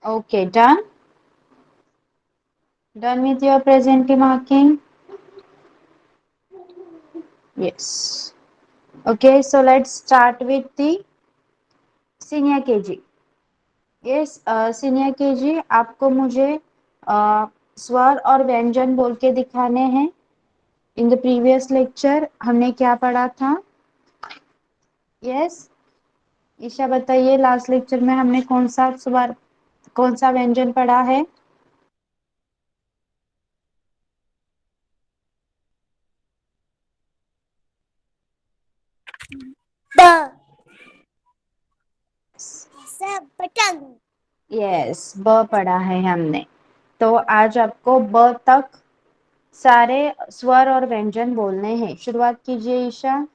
Okay, done. Done with your present marking? Yes. Okay, so let's start with the senior KG. Yes, senior KG आपको मुझे स्वर और व्यंजन बोल के दिखाने हैं। इन द प्रीवियस लेक्चर हमने क्या पढ़ा था? यस, ईशा बताइए, लास्ट लेक्चर में हमने कौन सा स्वर, कौन सा व्यंजन पढ़ा है? पतंग। यस, ब पढ़ा है हमने। तो आज आपको ब तक सारे स्वर और व्यंजन बोलने हैं। शुरुआत कीजिए ईशा।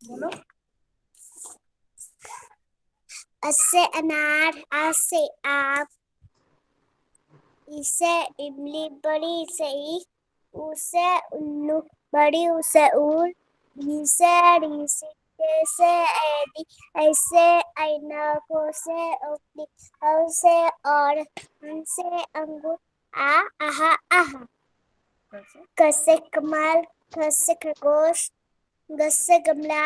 बोलो। अ से अनार, आ से आप, इसे इमली, बड़ी से ई, उसे उल्लू, बड़ी उसे ऊल, इसे रीसी, जैसे ऐडी, ऐसे ऐना, को से ओपली, औ से और, अं से अंगूर, आ आहा आहा। क से कमल, ख से खरगोश, ग से गमला,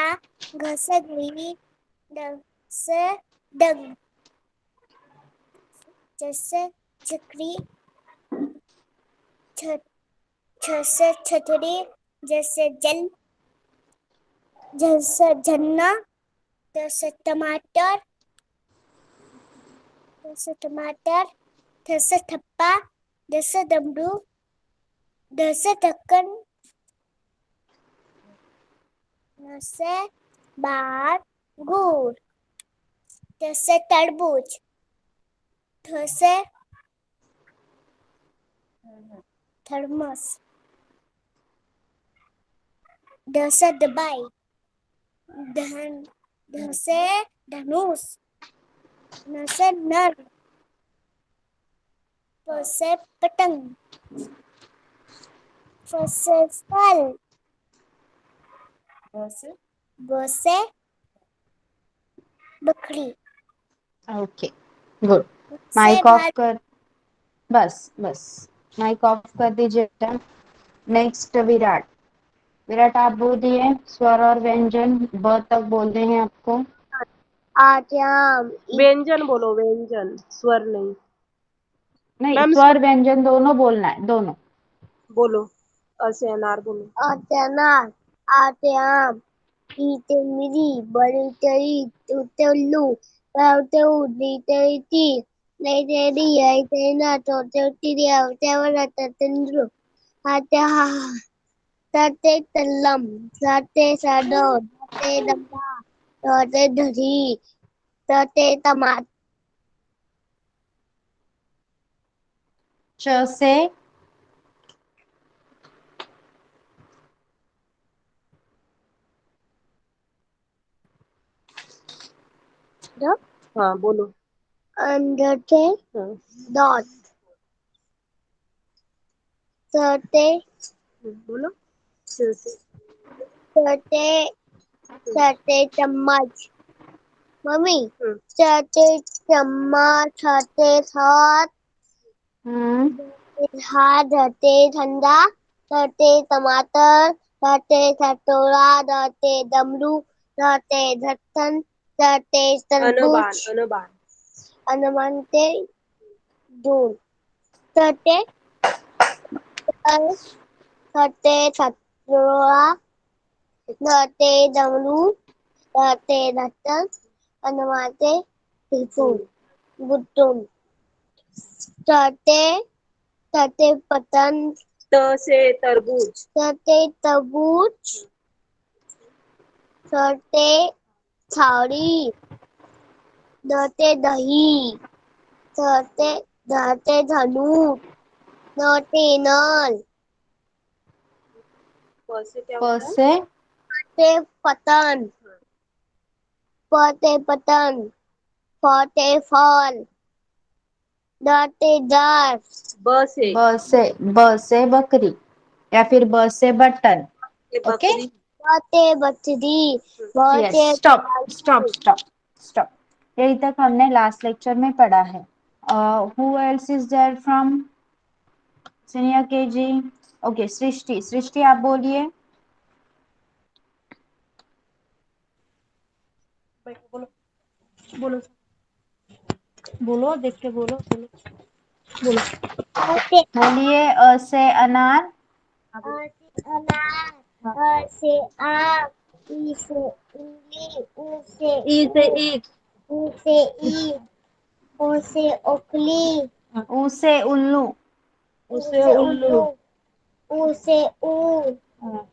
घ से घड़ी, ड से डग, च से चक्री, छ से छतरी, जैसे जल, झ से झन्ना, ट से टमाटर, ठ से टमाटर, थ से थप्पा, ड से डमरू, ढ से ढक्कन, न से बार गुड़, ट से तरबूज, थ से थर्मस, ढ से दबाई, ढ से धनुष, न से नर, प से पतंग, फ से फल, ब से बकरी, ओके, गुड। से माइक ऑफ भालू। कर, बस बस, माइक ऑफ कर दीजिए बेटा। नेक्स्ट विराट। विराट आप बोल दिए स्वर और व्यंजन ब तक बोलने हैं आपको। आट्याम, व्यंजन बोलो, व्यंजन, स्वर नहीं। नहीं, मैम स्वर व्यंजन दोनों बोलना है, दोनों। बोलो। अ से अनार बोलो। आट्यानार, आट्याम, इतमिरी, बड़तरी, तुतलू, पावतऊ, नीतरी, नैतेरी, ऐतेना, तोतेरी, अवतेवरा, ततंद्रु, आट्याहा, ताते तल्लम, ताते साडो, ताते दम्बा, ताते धरी, ताते तमात, च से हाँ बोलो। अंदर थे हाँ, डॉट, सते बोलो। च से सते सते चम्मच, मम्मी हम्म, सते चम्मच, सते सात, हाथ धरते ठंडा, धरते टमाटर, धरते सतोरा, धरते डमरू, धरते ढक्कन, धरते अनबान, तरबूज, अनबान। अनमनते दूध, धरते धरते सतोरा, धरते डमरू, धरते ढक्कन, अनमनते त्रिशूल, बुद्धून, धरते धरते पतंग, त से तरबूज। धरते तरबूज, धरते छावड़ी, धरते दही, धरते धरते धनुष, धरते नल, प से क्या प होता है? से धरते पतंग, फते पतंग, फते फल, द से दस, ब से ब से बकरी या फिर ब से बटन. ये ओके. बकरी. ब से बछड़ी, ब यस. से स्टॉप स्टॉप तराजू, स्टॉप स्टॉप. यही तक हमने लास्ट लेक्चर में पढ़ा है. Who else is there from senior KG? Okay, Srishti. Srishti आप बोलिए. बोलो बोलो बोलो, देख के बोलो बोलो बोलो. अ से बोलिए. अ से अनार. अनार, अ से आम, ई से इमली, ऊ से ई से ईख. ऊ से ईख, ओ से ओखली, उ से उल्लू. ऊ उसे से उल्लू. ऊ से ऊन, हाँ.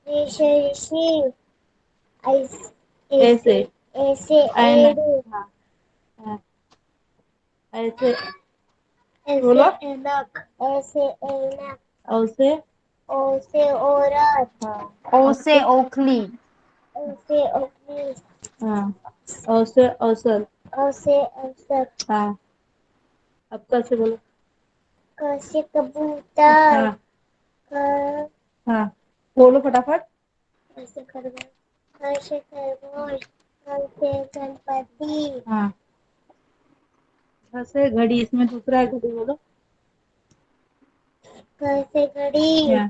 ऋ से ऋषि, ऐसे. ऐसे ऐन. एड़ू, हाँ. हाँ. ऐसे. ऐसे बोलो. ऐनक, ऐसे ऐनक, औ से. ओ से औरत, हाँ. ओ से ओखली. ओ से ओखली, हाँ. औ से औसत. ओ से औसत, हाँ. अब कैसे बोलो. क से कबूतर, हाँ. क हाँ. बोलो फटाफट. से खरगोश, क से खरगोश, ग से गणपति, हाँ. घ से घड़ी. इसमें दूसरा है, घड़ी बोलो. ग से घड़ी, हाँ.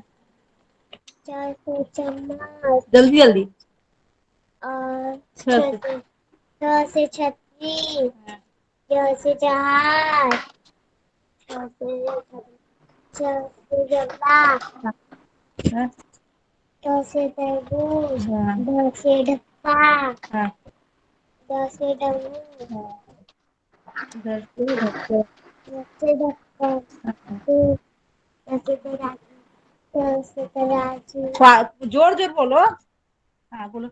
च से चम्मच, जल्दी जल्दी. और छ से. छ से छतरी, हाँ. ज से जहाज, छ से जगला, हाँ. ट से तरबूज, हाँ. ढ से ढक्का, हाँ. ड से डमरू, हाँ. इधर से ढक्कन. ढ से ढक्कन, हाँ. ट से तराजू, ट से तराजू, जोर जोर बोलो. हाँ बोलो.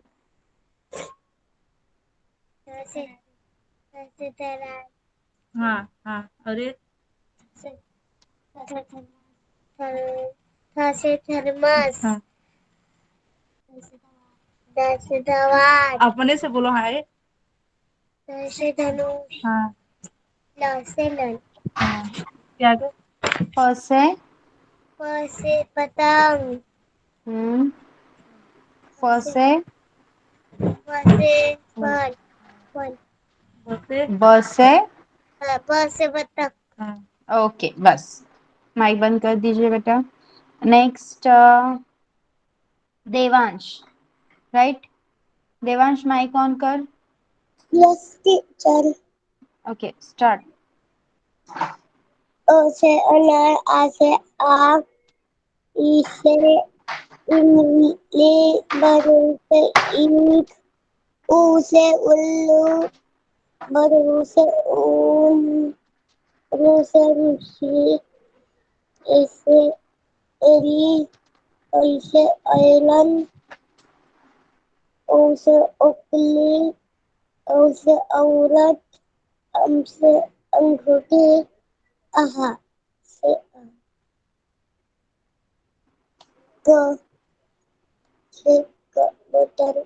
ट से तराजू, हाँ. हाँ. अरे. थ से थर्मस, हाँ. द से दवात, अपने से बोलो. हाय. ध से धनुष, हाँ. ल से नल, हाँ. क्या दो. प से प से पतंग, हम्म. फ फ से से फल, फल, से. ब से. ब से बतख, हाँ. ओके, बस. माइक बंद कर दीजिए बेटा. Next Devansh. Right. Devansh mic on कर. लस्सी चल, ओके, स्टार्ट. ओ से अनार, आ से आम, ई से इमली, बरू से ईख, ऊ से उल्लू, बरू से ऊन, रू से ऋषि, ए से एरी, ऐ से ऐलन, ओ से ओखली, औ से औरत, अम से अंगूठी, अहा से क से कबूतर,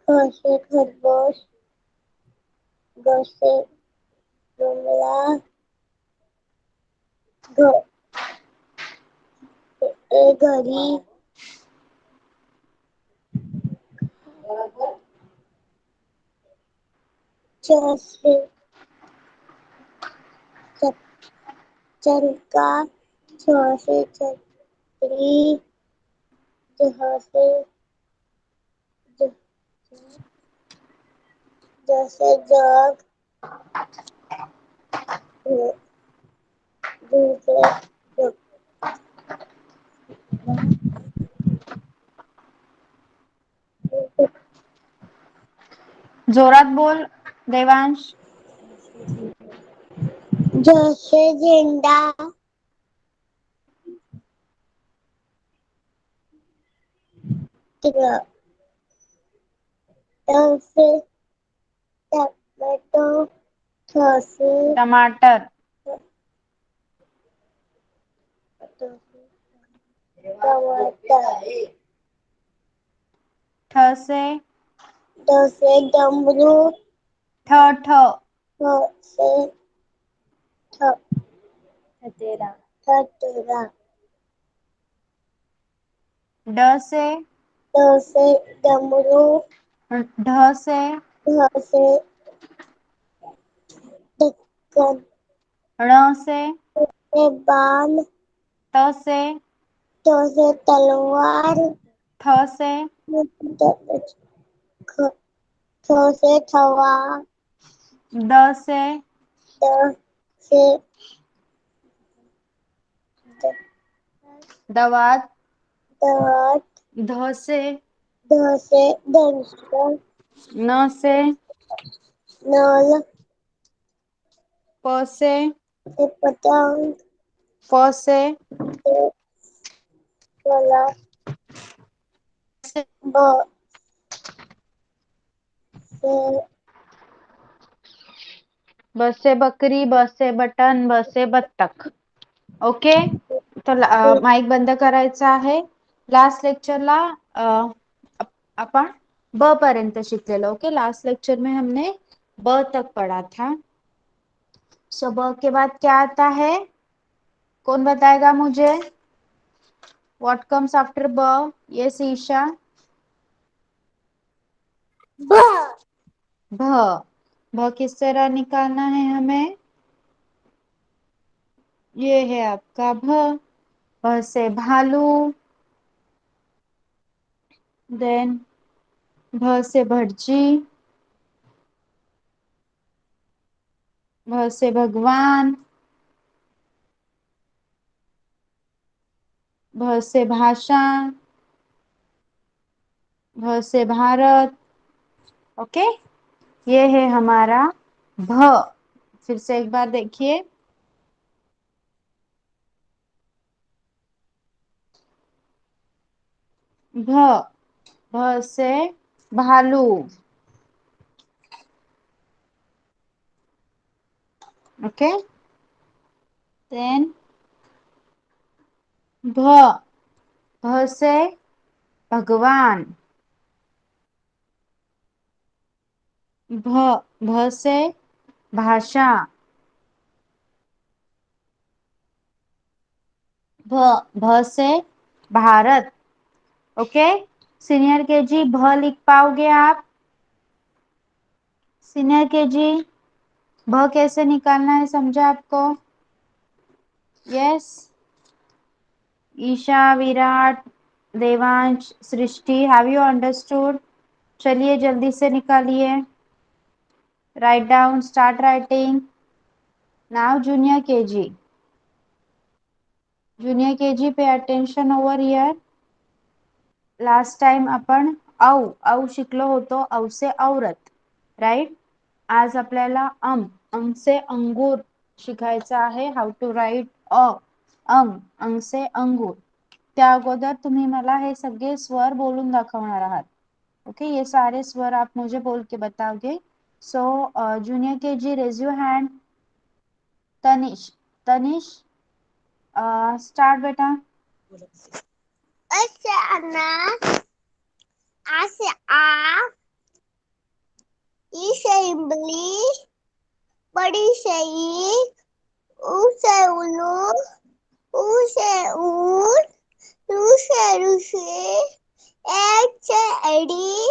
ख से खरगोश, ग से गमला, घ से घड़ी, च से चरखा, छ से छतरी, ज से ज ज से जग, ज से जग, जोरात बोल देवांश. ज से झेंडा, ट से टमाटो, ठ से टमाटर. टमाटर, ठ से ड से डमरू, ठ. ठ. ठ से ठठेरा ठठेरा ड से ड से डमरू ढ से ढ से ढक्कन ण से बाण त से थ से तलवार थ से थ से थवा द से द से दवात दवात ध से ध से धनुष न से नल प से पतंग फ से फला ब से ब से बकरी ब से बटन ब से बत्तख. ओके, तर माईक बंद करायचा आहे. लास्ट लेक्चरला आपण ब पर्यंत शिकलेलो. ओके, लास्ट लेक्चर में हमने ब तक पढ़ा था. सो ब के बाद क्या आता है, कौन बताएगा मुझे? व्हाट कम्स आफ्टर ब? यस ईशा. भ भ. भ किस तरह निकालना है हमें? ये है आपका भ. भ से भालू. देन भ से भटजी. भ से भगवान. भ से भाषा. भ से भारत. ओके, ये है हमारा भ. फिर से एक बार देखिए. भ. भ से भालू. ओके, देन भ. भ से भगवान. भ. भ से भाषा. भ. भ से भारत. ओके, सीनियर केजी भ लिख पाओगे आप? सीनियर केजी भ कैसे निकालना है, समझा आपको? Yes. Isha, Virat, Devansh, Srishti, have you understood? चलिए जल्दी से निकालिए. Right down, start writing. Now junior KG. Junior KG पे attention over here. Last time आपण औ शिकलो होतो. औ से औरत, राईट. आज आपल्याला अंग से अंगूर शिकायचं आहे. हाऊ टू राईट अंग से अंगूर. त्या अगोदर तुम्ही मला हे सगळे स्वर बोलून दाखवणार आहात. ओके, ये सारे स्वर आप मुझे बोल के बताओगे. So junior KG, raise your hand. Tanish, Tanish start बेटा. अ से अनार आ से आम ई से इमली बड़ी से ईख ऊ से उल्लू ऊ से ऊंट रू से ऋषि एच से एडी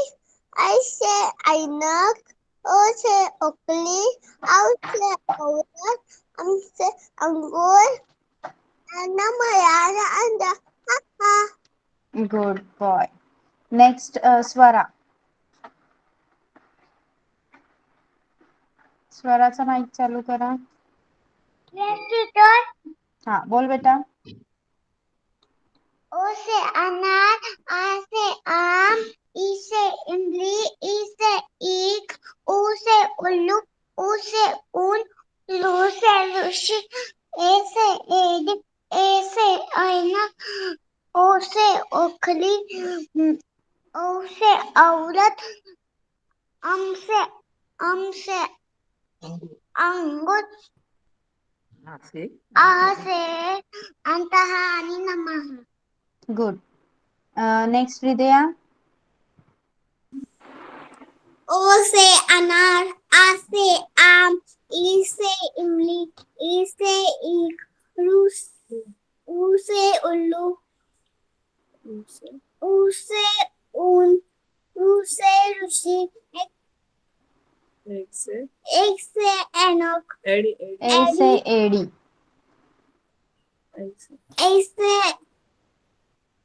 आई से ऐनक ओ से ओकली औ से औरत अम से अंगूर अन्ना मयाना अंडा हा हा. Good boy. नेक्स्ट स्वरा. स्वराचा माईक चालू करा. हा, बोल बेटा. ओ से अनार आ से आम ई से इमली ई से ईख ऊ से उल्लू ऊ से ऊन लू से ऋषि ए से एडी ए से ऐनक ओ से ओखली ओ से औरत अम से अंगूर आ से अंतः आणि नमः. गुड. नेक्स्ट हृदया. ओ से अनार आ से आम ई से इमली, ई से ईख, ऊ से उल्लू, ऊ से ऊन, रू से ऋषि, एक से एनोक, ए से एडी, ए से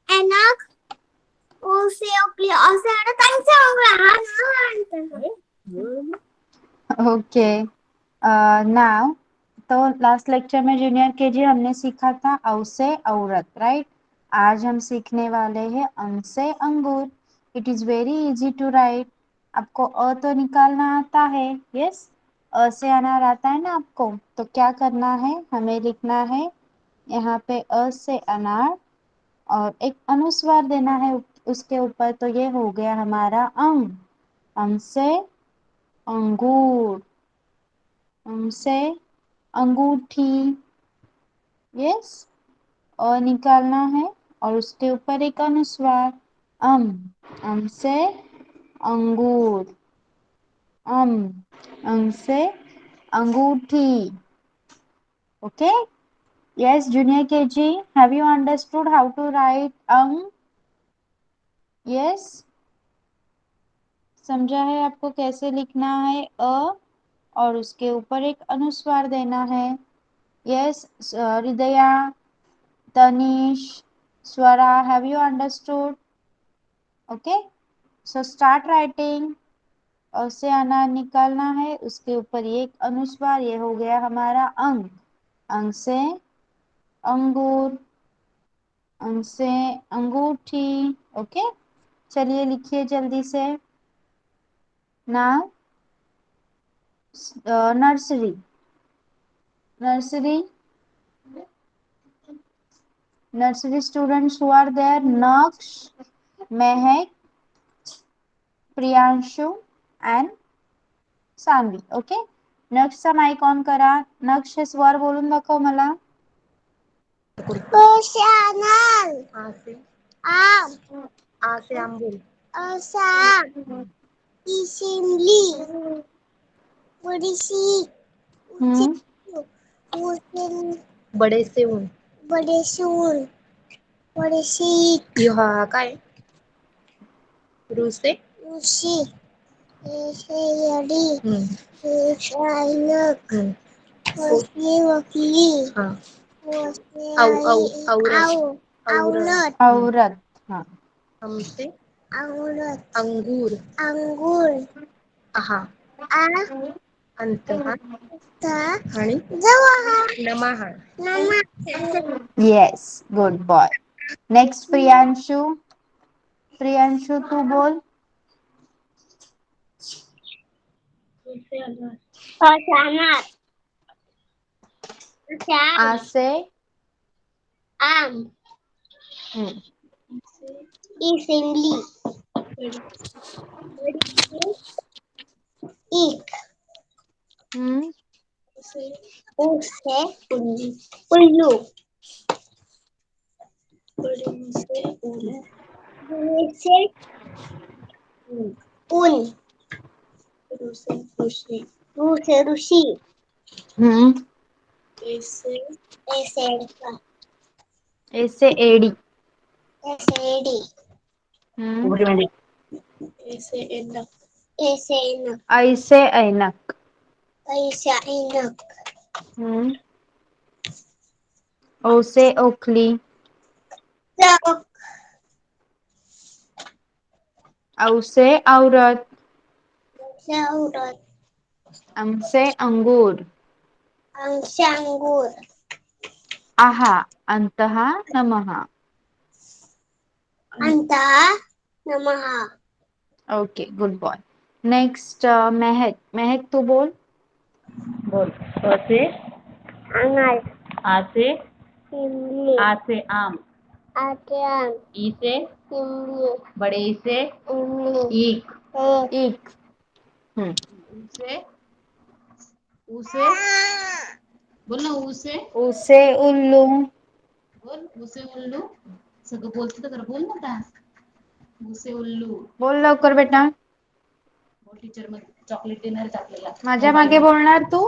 एनोक, ओ से ओकली, ओ से आड़ा तंग से ओकला ओके। नाउ तो लास्ट लेक्चर में जूनियर केजी हमने सीखा था औ से औरत, राइट। आज हम सीखने वाले हैं अंग से अंगूर। It is very easy to write. आपको अ तो निकालना आता है, यस। अ से अनार आता है ना आपको, तो क्या करना है, हमें लिखना है यहाँ पे अ से अनार और एक अनुस्वार देना है उसके ऊपर। तो ये हो गया हमारा अंग। अंग से अंगूर, अंग से अंगूठी, यस। और निकालना है और उसके ऊपर एक अनुस्वार अम। अम से अंगूर, अम। अंग से अंगूठी। Okay, yes junior KG, have you understood how to write अंग? यस, समझा है आपको कैसे लिखना है अ और उसके ऊपर एक अनुस्वार देना है। Yes Hridaya, Tanish, Swara, have you understood? Okay, so start writing। और से अनार निकालना है, उसके ऊपर ये एक अनुस्वार, ये हो गया हमारा अंग। अंग से अंगूर, अंग से अंगूठी। ओके, चलिए लिखिए जल्दी से। Now nursery, nursery, nursery students who are there, Naksh, Mehak, Priyanshu and Saanvi. Okay, नक्षचा माईक ऑन करा. नक्ष हे स्वर बोलून दाखव मला. ओशानल, आ से आम, आ से आम बोल। ओसाम, इसिमली, बड़ीसी, उसिन, बड़े से ऊन। बड़े सून, बड़े शीख, यो हा काय रू से ऋषि, ऐसे यड़ी, हम्म ऐनक, हम्म वसी वकीली, हाँ वसे औ औ आई, औरत औरत, औरत. हाँ, हम से औरत, अंगूर। अंगूर, आहा आ, अंतहा ता, आणि जवाहा, नमः। नमा, yes, good boy. Next Priyanshu. Priyanshu तू बोल. ओशानल, आ ओशाम, से आम, इसिमली, बड़ीसी, ईख, उसे, उल्लू, से ऊन, रू से ऋषि, ऐसे ऐसे एडी. एडी, ऐसे एनक। ऐसे इनक, ऐसे ऐनक. ऐसा इनक, ओ से ओखली. लक, औ से औरत. औरत, अंग से अंगूर. अंगूर, आहा अंतहा नमः. अंता, नमः, okay, good boy. Next Mehak. Mehak तू बोल. बोल। अ से अनार, आ से इमली, आ से आम। आट्याम, ई से इमली, बड़े से इमली, ईख। एक. ऊ से बोल ना ऊ से उ से उल्लू. बोल ऊ से उल्लू सगळं बोलते तर बोल ना आता ऊ से उल्लू बोल लवकर बेटा. टीचर मग चॉकलेट देणार आहेत आपल्याला माझ्या मागे बोलणार तू.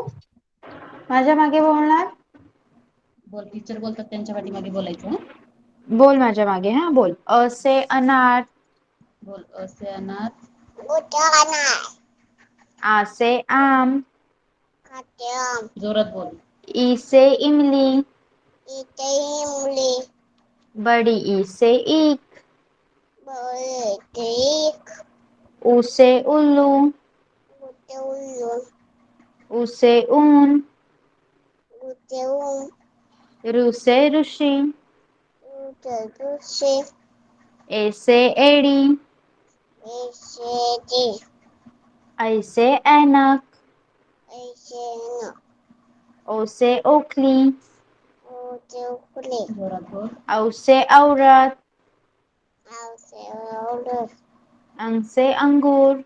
माझ्या मागे बोलणार. बोल, टीचर बोलतात त्यांच्या पाठीमागे बोलायचं हं? बोल माझ्या मागे. हा बोल. अ से अनार. बोल, अ से अनार. आ से आम. जोरात बोल. ई से इमली. बड़ी ई से ईख. ऊ से उल्लू. ऊ से ऊन. रू से ऋषि. ए से एड़ी. ऐ से ऐनक. ओ से ओखली. जोरात बोल. औ से औरत. अंग से अंगूर.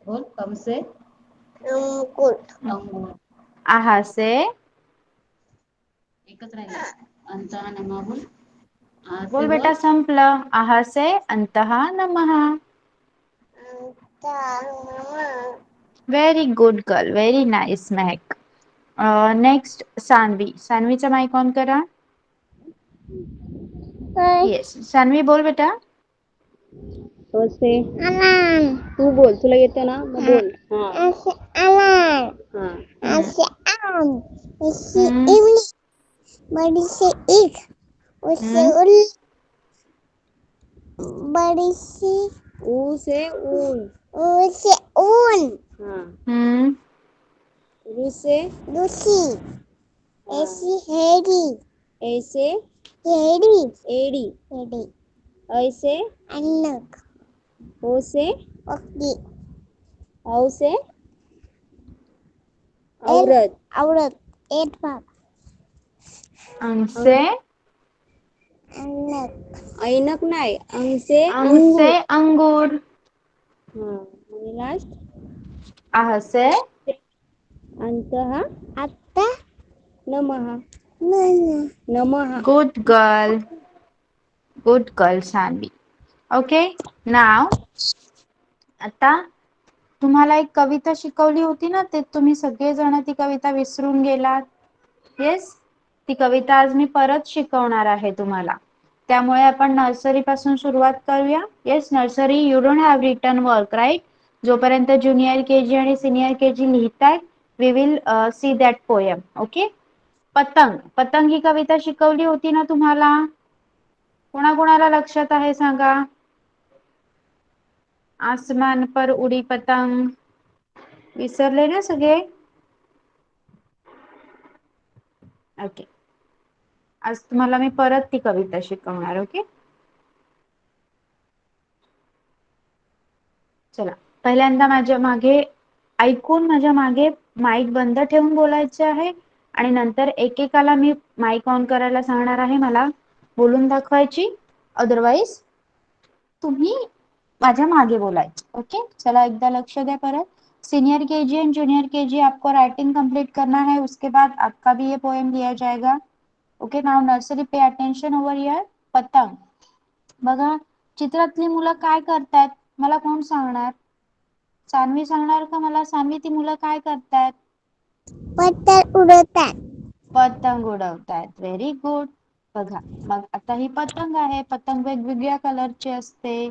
बोल, कम से अंगूर. आहा से. एकच राहिला. अंत हा नमा बोल. आ से बोल बोल. बेटा, संपलं. आहा से अंतहा नमः. Very good girl. Very nice Mehak. Next Saanvi. सानवीचा माइक ऑन करा. येस, सानवी बोल बेटा. अ से तू बोल, तुला येते ना, मग बोल. हा हा हम्म, हम्म. ऊ से ऊन. हा हम्म. रू से ए से एड़ी. ऐ से ओ से औ से औरत. अंग से ऐनक नाही, अंग से अंग अंगूर. से अंगूर. हा आणि लास्ट आह से अंतः नमः. नमः. Good girl. Good girl Saanvi. Okay, now आता तुम्हाला एक कविता शिकवली होती ना, ते तुम्ही सगळेजण ती कविता विसरून गेलात. येस, ती कविता आज मी परत शिकवणार आहे तुम्हाला. त्यामुळे आपण नर्सरी पासून सुरुवात करूया. Yes, nursery you don't have written work right. जोपर्यंत ज्युनियर केजी आणि सिनियर केजी लिहिताय, we will see that poem. Okay. पतंग. पतंग ही कविता शिकवली होती ना तुम्हाला. कोणाकोणाला लक्षात आहे सांगा. आसमान पर उडी पतंग. विसरले ना सगळे. ओके, आज तुम्हाला मी परत ती कविता शिकवणार. ओके, चला. पहिल्यांदा माझ्या मागे ऐकून माझ्या मागे माईक बंद ठेवून बोलायचे आहे आणि नंतर एकेकाला मी माईक ऑन करायला सांगणार आहे. मला बोलून दाखवायची. अदरवाइज तुम्ही माझ्या मागे बोलायचे. ओके, चला एकदा लक्ष द्या परत. Senior KG end junior KG आपको राइटिंग कंप्लीट करना है. उसके बाद आपका भी ये पोएम लिया जाएगा. Okay, now nursery pay attention over here. पतंग. बघा, चित्रातली मुलं काय करतायत मला कोण सांगणार. सानवी सांगणार का मला. सानवी, ती मुलं काय करतायत. पतंग उडवतायत. Very good. बघा, मग आता ही पतंग आहे. पतंग वेगवेगळ्या कलरची असते,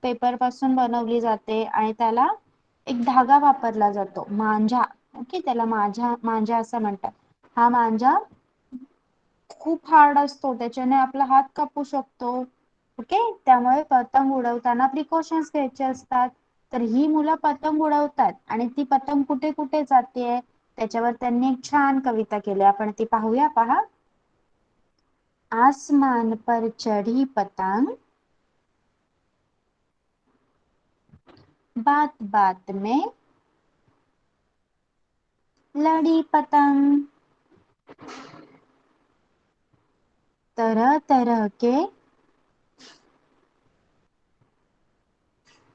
पेपर पासून बनवली जाते आणि त्याला एक धागा वापरला जातो, मांजा. ओके, त्याला मांजा असं म्हणतात. हा मांजा खूप हार्ड असतो, त्याच्याने आपला हात कापू शकतो. ओके, त्यामुळे पतंग उडवताना प्रिकॉशन्स घ्यायचे असतात. तर ही मुलं पतंग उडवतात आणि ती पतंग कुठे कुठे जाते त्याच्यावर त्यांनी एक छान कविता केली. आपण ती पाहूया. पहा. आसमान पर चढ़ी पतंग, बात बात में लड़ी पतंग, तरह तरह के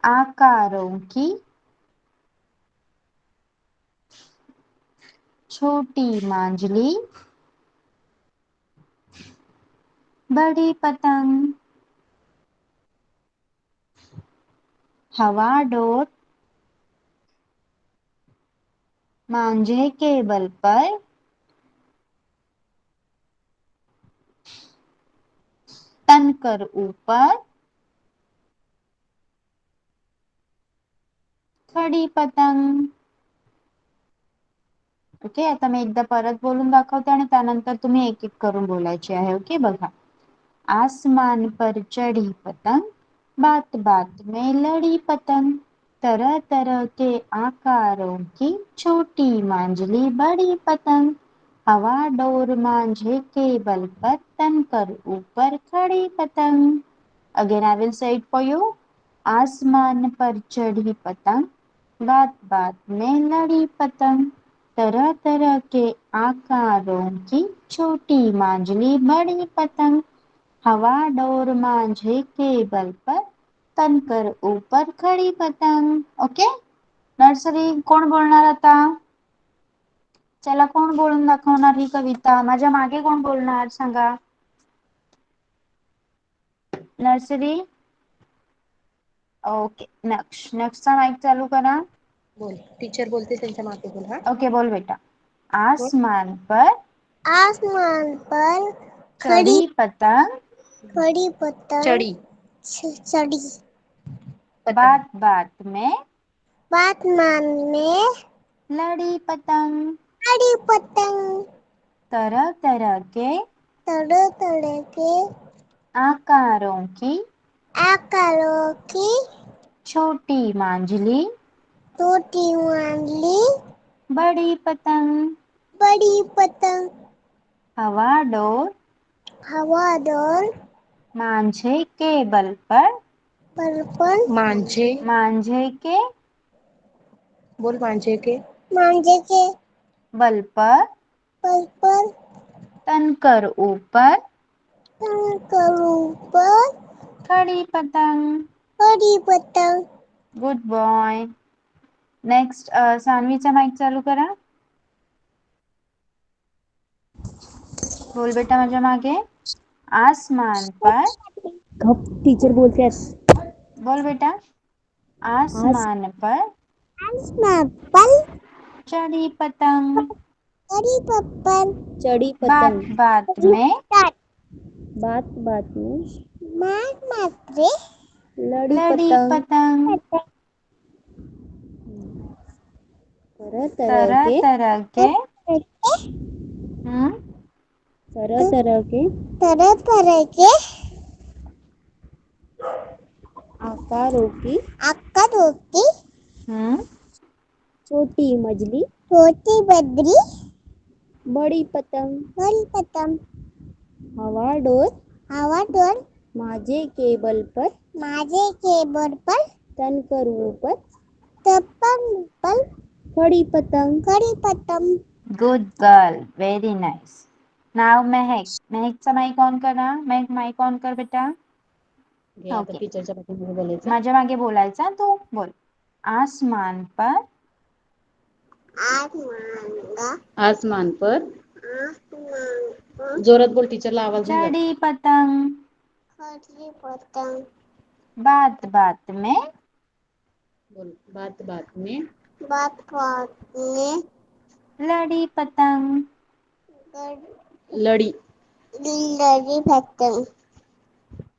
आकारों की छोटी मांझली बड़ी पतंग, हवा डोर मांझे के बल पर तन कर ऊपर खडी पतंग. ओके, आता मी एकदा परत बोलून दाखवते आणि त्यानंतर तुम्ही एक एक करून बोलायचे आहे. ओके, बघा. आसमान पर चढ़ी पतंग, बात बात में लड़ी पतंग, तरह तरह के आकारों की छोटी मांझली बड़ी पतंग, हवा डोर मांझे के बल पर तन कर ऊपर खड़ी पतंग. Again I will say it for you. आसमान पर चढ़ी पतंग, बात बात में लड़ी पतंग, तरह तरह के आकारों की छोटी मांझली बड़ी पतंग, हवा डोर मांझे के बल पर तन कर ऊपर खड़ी पतंग. ओके, नर्सरी कोण बोलणार आता? चला, कोण बोलून दाखवणार ही कविता? माझ्या मागे कोण बोलणार सांगा? नर्सरी. ओके, नेक्स्टचा माईक चालू करा. बोल, टीचर बोलते त्यांच्या मागे बोल. हा, ओके, बोल बेटा. आसमान पर आसमान पर चढ़ी पतंग, खड़ी पतंग चढी चढ़ी, पतंग, बात बात में बात मानने लड़ी पतंग, खड़ी पतंग, तरह तरह के तरह तरह के आकारों की आकारों की छोटी मांझली छोटी मांझली बड़ी पतंग, बड़ी पतंग, हवा डोर हवादार मांझे के बल पर मांझे, मांझे के बोल मांझे के मांझे के बल पर पल पर तन कर ऊपर ऊपर खड़ी पतंग. बड़ी पतंग. Good boy. नेक्स्ट सानवीचा माईक चालू करा. बोल बेटा माझ्या मागे. आसमान पर टीचर बोलते आहेत. बोल बेटा. आसमान पर आसमान पर चढ़ी पतंग, बड़ी पप्पन चढी बात पतंग, बात में बात बात में मात मात्रे लड़ी लड़ी पतंग, पतंग, तरह तरह तरह के तरह के तरह तरह के तरह तरह के आकारों की आकारों की हम्म छोटी मछली छोटी बदरी बड़ी पतंग, बड़ी पतंग, हवा डोर हवा डोर माझे के बल पर माझे के बल पर तन कर ऊपर तपन पल खड़ी पतंग. खड़ी पतंग. Good girl, very nice. Now महकचा माईक ऑन करा. महक माईक ऑन कर बेटा. घे आता ओके, टीचरच्या पाठीमागे बोलायचं. माझ्या मागे बोलायचा तू. बोल. आसमान पर आसमान पर आसमान पर जोरात बोल, टीचरला आवाज नाही जात. चढ़ी पतंग, खड़ी पतंग, बात बात में बोल, बात बात में बात बात में लड़ी पतंग, लड़ी लड़ी पतंग,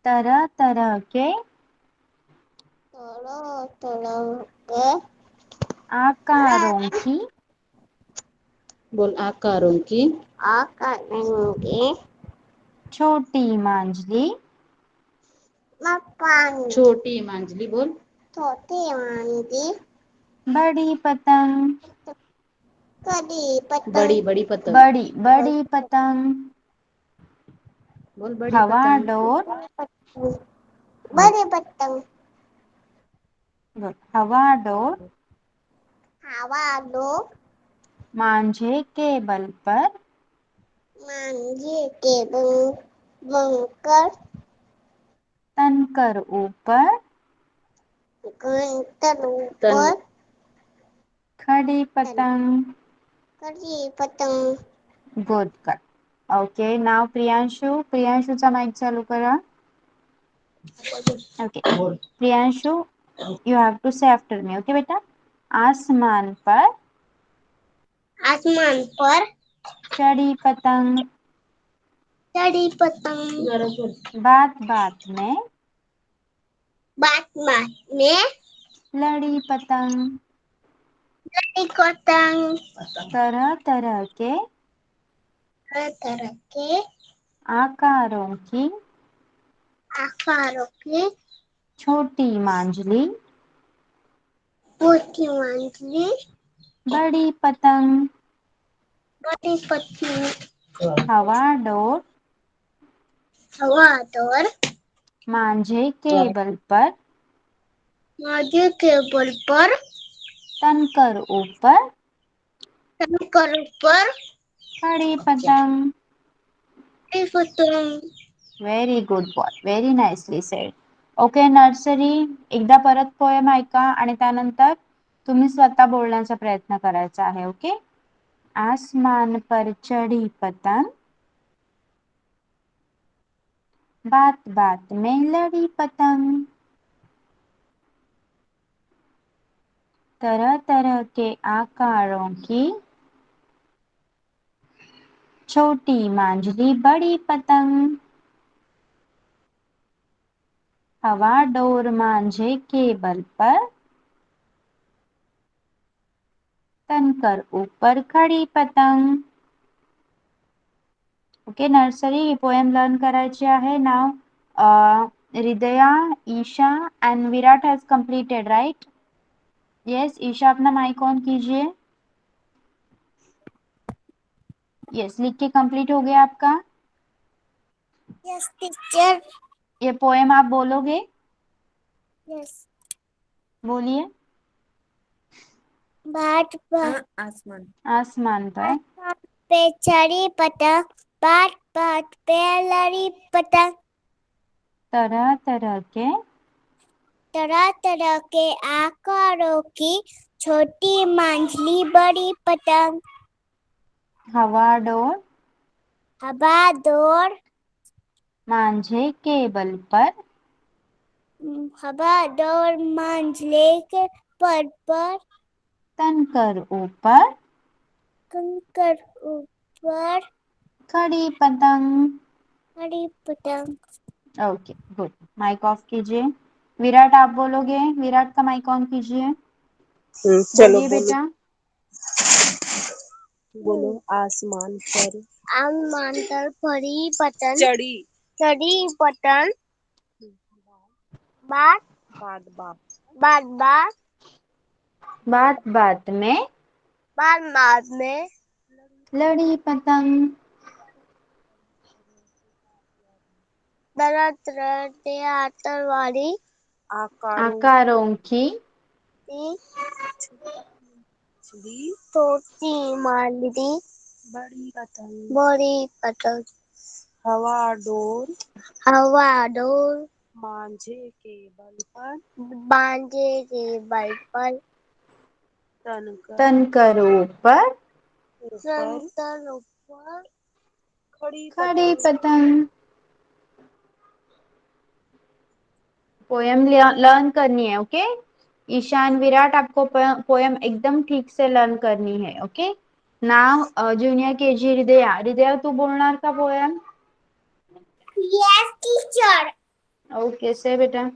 तरह तरह के तरह तरह के आकारों की बोल, आकारों की आकारों के छोटी मांझली मकान छोटी मांझली. बोल, छोटी मांझली बड़ी पतंग, खड़ी पतंग, बड़ी बड़ी पतंग. बड़ी बड़ी पतंग, बोल, बड़ी हवा पतंग. डोर बड़ी पतंग, हवा डोर हवा दो मांझे के बल पर मांझे के बंकर तन कर ऊपर घंटन तन ऊपर खड़ी पतंग. खड़ी पतंग. गुड कर. ओके, नाव प्रियांशूचा माईक चालू करा. Okay, Priyanshu, you have to say after me. Okay बेटा. आसमान पर आसमान पर चढ़ी पतंग। चढ़ी पतंग। बात बात में बात बात में लड़ी पतंग। लड़ी पतंग। तरह तरह के हर तरह के आकारों की आकारों की छोटी मांझली मोटी मंजली बड़ी पतंग। बड़ी पतंग। हवा डोर हवा डोर मांझे के बल पर माथे के बल पर तनकर ऊपर तनकर ऊपर खड़ी पतंग। खड़ी पतंग. Very good boy, very nicely sed. Okay nursery, एकदा परत पोएम ऐका आणि त्यानंतर तुम्ही स्वतः बोलण्याचा प्रयत्न करायचा आहे. ओके. आसमान पर चढ़ी पतंग, बात बात में लड़ी पतंग, तरह तरह के आकारों की छोटी मांझली बड़ी पतंग, हवा डोर मांझे के बल पर तनकर ऊपर खड़ी पतंग. ओके नर्सरी, ही पोएम लर्न करायची आहे. Now Hridaya, Isha and Virat has completed right. Yes Isha, अपना माइक ऑन कीजिए. यस, लिख के कंप्लीट हो गया आपका. Yes, teacher. ये पोएम आप बोलोगे, Yes. बोलिए. बाट पर आसमान आसमान पर आसमान पे चढ़ी पतंग, बाट बाट पे लड़ी पतंग, तरह तरह के तरह तरह के आकारों की छोटी मंझली बड़ी पतंग, हवा डोर हवा डोर मांझे के बल पर हवा डोर मंझले के पर तनकर ऊपर कंकर ऊपर खड़ी पतंग. बड़ी पतंग. Okay good. माइक ऑफ कीजिए. विराट आप बोलोगे, विराट का माइक ऑन कीजिए. चलो बोलिए बोलो बेटा. बोलो. आसमान पर आसमान पर बड़ी पतंग चढ़ी चढ़ी पतंग, बात बाद बाप बात बात बात बात में बात बात में लड़ी पतंग, तरह तरह के आतर वाली आकारों आकारों की छोटी मालदी बड़ी पतंग, बड़ी पतंग, हवा डोर हवा डोर मांझे के बल पर बांधे के बल पर तनकर ऊपर संतर ऊपर खड़ी खड़ी पतंग. पतंग. पोएम लर्न करनी है. ओके ईशान, विराट, आपको पोएम एकदम ठीक से लर्न करनी है. ओके नाव जूनियर केजी हृदया, हृदया तू बोलणार का पोएम. Yes teacher. ओके से बेटा.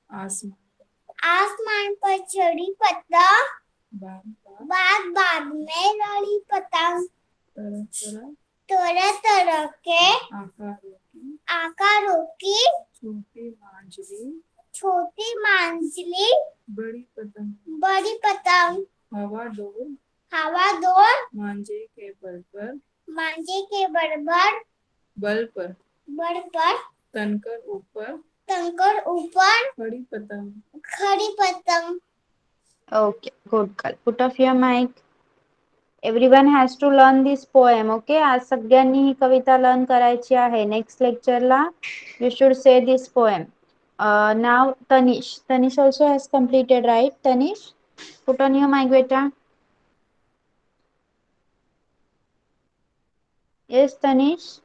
आसमान पर चढ़ी पतंग, बात बात में लड़ी पतंग, तरह तरह के आकारों की छोटी मांझली बड़ी पतंग, हवा डोर मांझे के बल पर मांझे के बराबर बल पर बड़ पर तनकर ऊपर खड़ी खड़ी पतंग. पतंग. Okay good girl. Put off your mic. Everyone has to learn this poem. Okay आज सगळ्यांनी ही कविता लर्न करायची आहे. नेक्स्ट लेक्चरला you should say this poem. Now Tanish. Tanish also has completed right. Tanish, put on your mic बेटा. यस तनिष.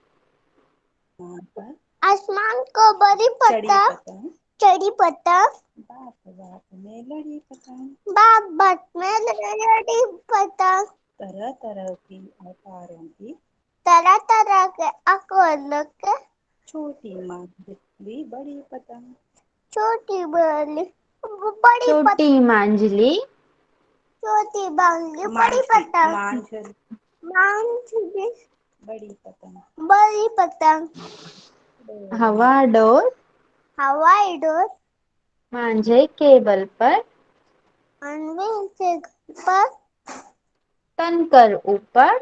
आसमान को बड़ी पतंग चढ़ी पतंग, में लड़ी पतंग, बात बात में लड़ी पतंग, तरह तरह की आकारों की, तरह तरह के आकारों के, छोटी मांझली बड़ी पतंग, छोटी बड़ी बड़ी पतंग, छोटी मांझली छोटी बांगली बड़ी पतंग, मांझल मांझली बड़ी पतंग, बड़ी पतंग, हवा डोर हवाई डोर मांझे केबल पर अनविंग से पर तनकर ऊपर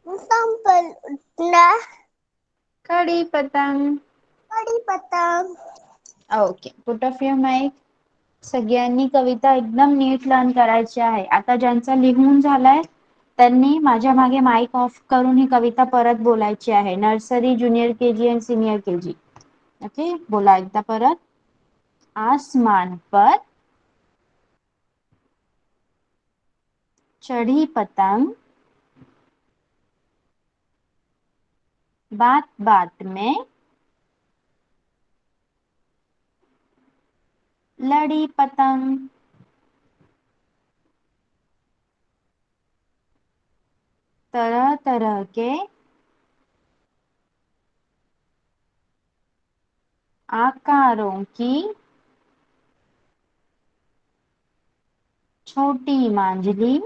तम पर उठना खड़ी पतंग. बड़ी पतंग. Okay, put off your mic. सगळ्यांनी कविता एकदम नीट लर्न करायची आहे. आता ज्यांचा लिहून झालाय त्यांनी माझ्या मागे माइक ऑफ करून ही कविता परत बोलायची आहे. नर्सरी, ज्युनियर केजी आणि सीनियर केजी. ओके, बोला एकदा परत. आसमान पर चढ़ी पतंग, बात बात में लड़ी पतंग. तरह तरह के आकारों की छोटी मांझली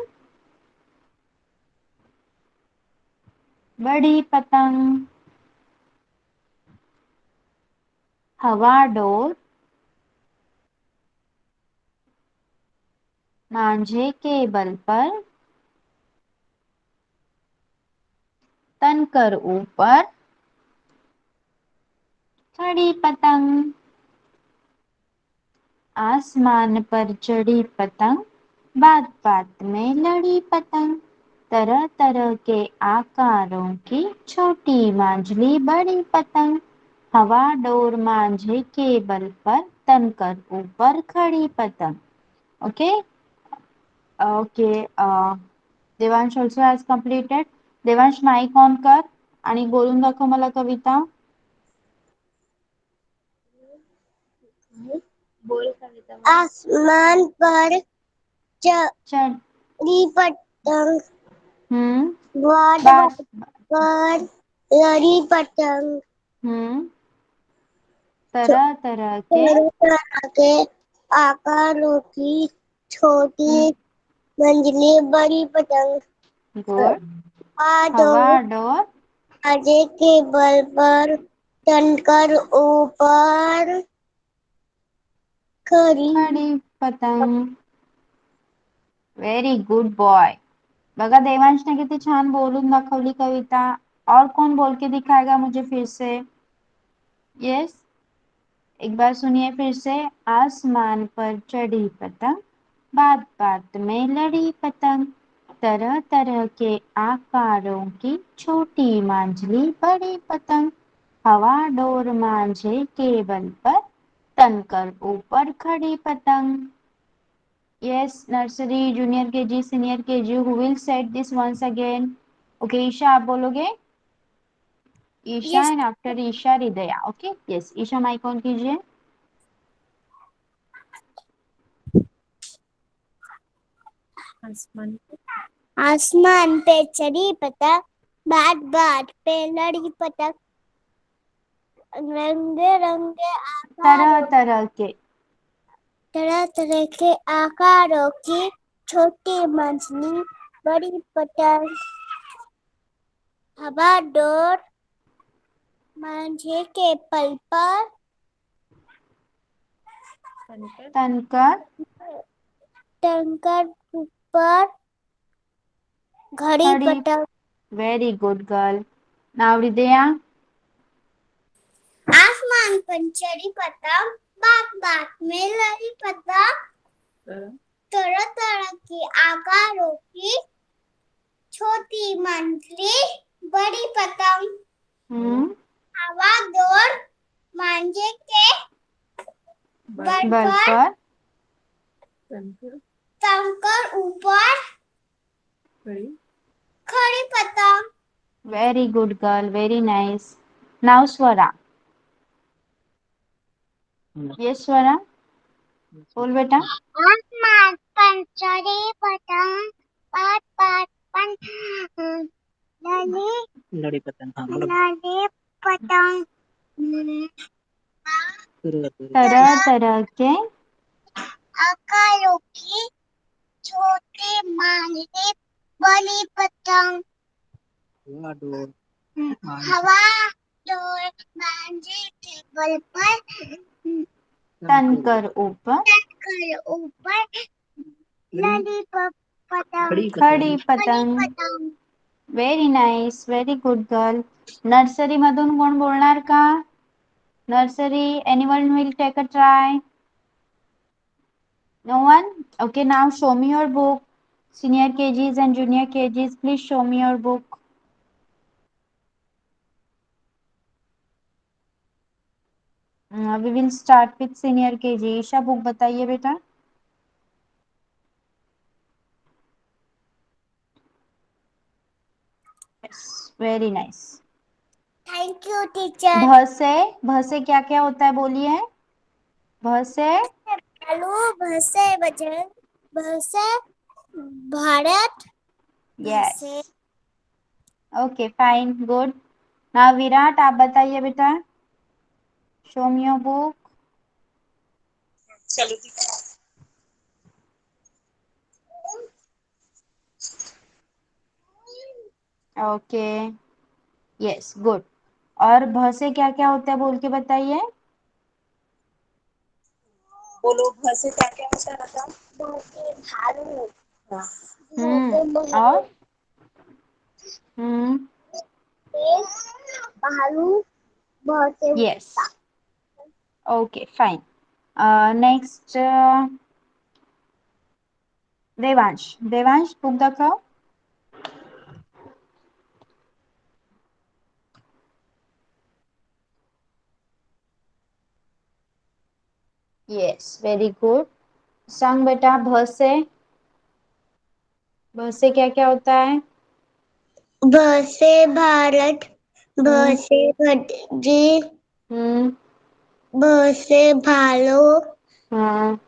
बड़ी पतंग, हवा डोर मांझे केबल पर तनकर ऊपर खड़ी पतंग. आसमान पर चढ़ी पतंग, बात बात में लड़ी पतंग. तरह तरह के आकारों की छोटी मांझली बड़ी पतंग, हवा डोर मांझे केबल पर तनकर ऊपर खड़ी पतंग. Okay okay. Devansh also has completed. Devansh mic on कर आणि बोलून दाखव मला कविता. बोल कविता. आसमान पर चल. चढ़ी पतंग, बात बात. बात पर लड़ी पतंग, तरह तरह के तरह तरह के आकारों की छोटी मंजिली बड़ी पतंग. गुड. हवा आदो डोर आजे के बल पर तनकर ऊपर खड़ी खड़ी पतंग. Very good boy. बघा देवांशने किती छान बोलून दाखवली कविता. और कौन बोल के दिखाएगा मुझे फिर से. यस, एक बार सुनिए फिर से. आसमान पर चढ़ी पतंग, बात बात में लड़ी पतंग, तरह तरह के आकारों की छोटी मांझली बड़ी पतंग, हवा डोर मांझे केबल पर तनकर ऊपर खड़ी पतंग. Yes, nursery, junior KG, senior KG, who will say this once again? Okay, Isha आप बोलोगे. Isha Yes. And after Isha Hridaya. Okay, yes. Isha mic on कीजिए. आसमान पे चढ़ी पतंग, बात बात पे लड़ी पतंग, रंगे रंगे तरह आकारों तरह के तरह तरह के आकारों की छोटी मछली बड़ी पतंग, हवा डोर मांझे के पल पर तनकर टंकर ऊपर घड़ी खड़ी. पतंग. Very good girl. नाउ हृदया. आसमान पर चढ़ी पतंग, बात बात में लड़ी पतंग, तरह तरह की आकारों की छोटी मंजली बड़ी पतंग, हवा डोर मांझे के बल बल पर तनकर तंकर ऊपर खड़ी पतंग. Very good girl. Very nice. Now Swara. Yes Swara. बोल बेटा. आसमान पर चढ़े पतंग पात पात पन लड़े पतंग तरह तरह के आकारों की छोटे मानले बड़ी पतंग हवा डोर मांझे टेबल पर तनकर ऊपर कर ऊपर लड़ी पतंग खड़ी पतंग. पतंग very nice, very good girl. Nursery मधून कोण बोलणार का? Nursery, anyone will take a try? No one? Okay, now show me your book. Senior KGs and junior KGs, please show me your book. We will start with senior KG. Isha book बताइए बेटा. Yes, very nice. Thank you teacher भ से क्या क्या होता है बोलिए. भ से भालू Bhase Bajrang Bhase Bharat yes. Bhase Okay, fine, good. Now विराट आप बताइए बेटा. Show me your book. Okay, yes, good. और भ से क्या क्या होता है बोल के बताइए. बोलो घर से क्या क्या होता है बताओ. भसे भालू और भालू भसे yes. Okay, fine. Next Devansh. Devansh book दाखव. Yes, very good. सांग बेटा भ से. भ से क्या क्या होता है. भसे भारत भसे भटजी भसे भालू हाँ.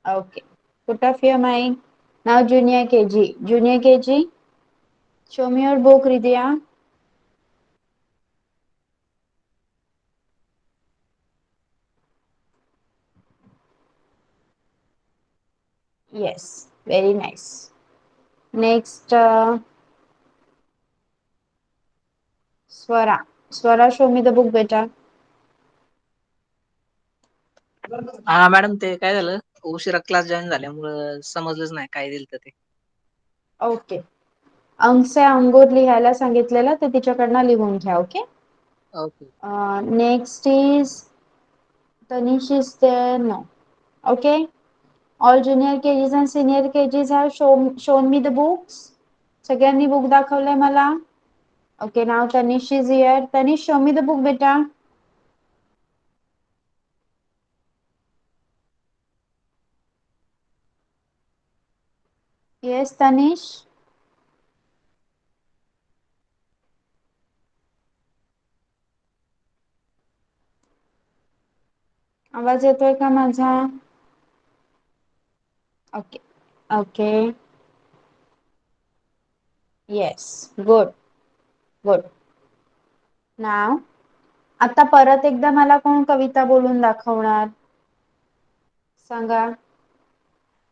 Okay. Put off your mic. Now junior KG. Junior KG. Show me your book, Ridya. Yes. Very nice. Next, Swara. Swara, show me the book, beta. हा मॅडम ते काय झालं उशिरा क्लास जॉईन झाल्यामुळं समजलंच नाही काय दिलं तर ते. ओके. अंग से अंगूर लिहायला सांगितलेलं ते तिच्याकडनं लिहून घ्या. Okay. Okay. Next is Tanish is there? No. Okay. All junior KGs and senior KGs have shown me the books. सगळ्यांनी बुक दाखवलंय मला. Okay, now Tanish is here. Tanish, show me the book, beta. Yes, Tanish. आवाज येतोय का माझा. Okay. Okay. Yes, good good. Now आता परत एकदा मला कोण कविता बोलून दाखवणार. सांगा.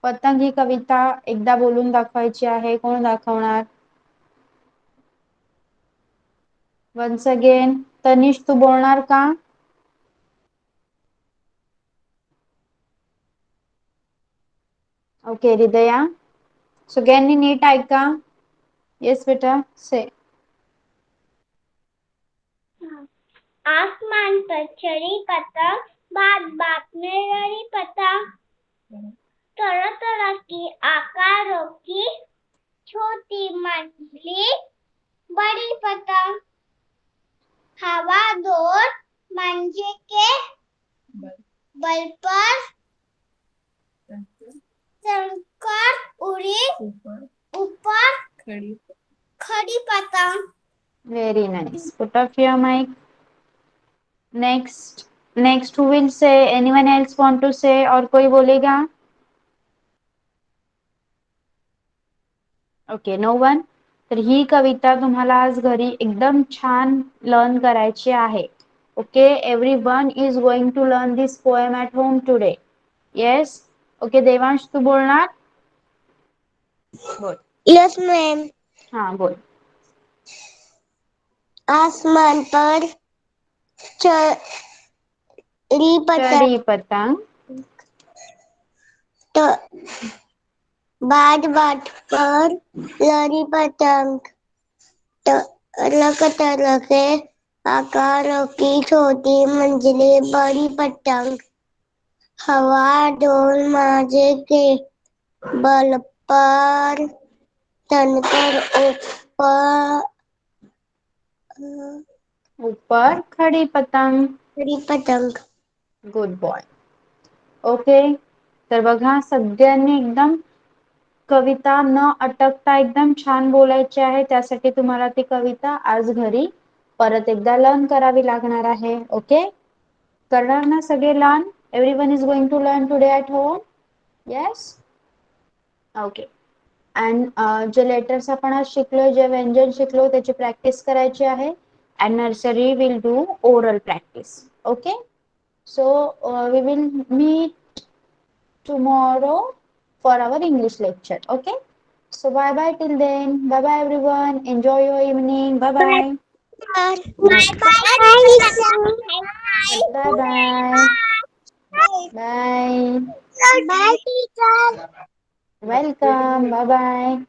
पतंग ही कविता एकदा बोलून दाखवायची आहे. कोण दाखवणार. Once again. तनिष तू बोलणार का. ओके. हृदया सगळ्यांनी नीट ऐका. येस बेटा से. आसमान पर चढ़ी पतंग बात बात में लड़ी पतंग तरह तरह की आकारों की छोटी मंडली बड़ी पतंग हवा दौर मंजे के बल पर चढ़कर उड़ी ऊपर खड़ी पतंग. Very nice. Put off your mic. Next, next who will say, anyone else want to say, और कोई बोलेगा? Okay, no one. तर ही कविता तुम्हाला आज घरी एकदम छान लर्न करायची आहे. Okay, everyone is going to learn this poem at home today. Yes. Okay, Devansh तू बोलणार? बोल. Yes ma'am. हाँ बोल. आसमान पर चढ़ी चढ़ी पतंग तो बाट बाट पर लड़ी पतंग, तरक तरके आकारों की छोटी मंजिलें बड़ी पतंग, हवा डोल माजे के बल पर तनकर ऊपर खड़ी पतंग. बड़ी पतंग. Good boy. ओके, तर बघा सगळ्यांनी एकदम कविता न अटकता एकदम छान बोलायची आहे. त्यासाठी तुम्हाला ती कविता आज घरी परत एकदा लर्न करावी लागणार आहे. ओके, करणार ना सगळे learn? Everyone is going to learn today at home. Yes. Okay. And जे लेटर्स आपण आज शिकलो, जे व्यंजन शिकलो त्याची प्रॅक्टिस करायची आहे. And nursery will do oral practice. Okay, so we will meet tomorrow for our English lecture. Okay, so bye bye till then. Bye bye everyone, enjoy your evening. Bye bye. Bye Bye bye. Bye. Bye teacher. Welcome. Bye bye.